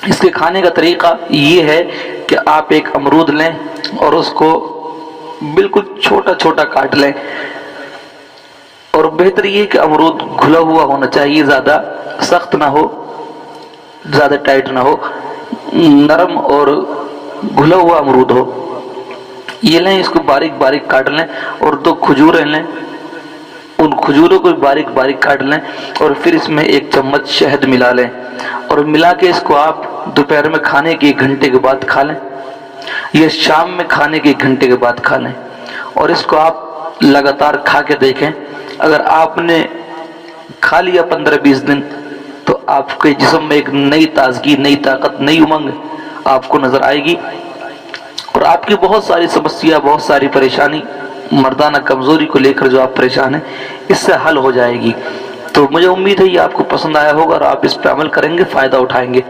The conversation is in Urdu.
اس کے کھانے کا طریقہ یہ ہے کہ آپ ایک امرود لیں اور اس کو بالکل چھوٹا چھوٹا کاٹ لیں، اور بہتر یہ کہ امرود گھلا ہوا ہونا چاہیے، زیادہ سخت نہ ہو زیادہ ٹائٹ نہ ہو، نرم اور گھلا ہوا امرود ہو۔ یہ لیں، اس کو باریک باریک کاٹ لیں، اور 2 کھجوریں لیں، ان کھجوروں کو باریک باریک کاٹ لیں، اور پھر اس میں 1 چمچ شہد ملا لیں، اور ملا کے اس کو آپ دوپہر میں کھانے کے 1 گھنٹے کے بعد کھا لیں، یہ شام میں کھانے کے 1 گھنٹے کے بعد کھا لیں، اور اس کو آپ لگاتار کھا کے دیکھیں۔ اگر آپ نے کھا لیا 15-20 دن تو آپ کے جسم میں ایک نئی تازگی، نئی طاقت، نئی امنگ آپ کو نظر آئے گی، اور آپ کی بہت ساری سمسیا، بہت ساری پریشانی، مردانہ کمزوری کو لے کر جو آپ پریشان ہیں، اس سے حل ہو جائے گی۔ تو مجھے امید ہے یہ آپ کو پسند آیا ہوگا اور آپ اس پہ عمل کریں گے، فائدہ اٹھائیں گے۔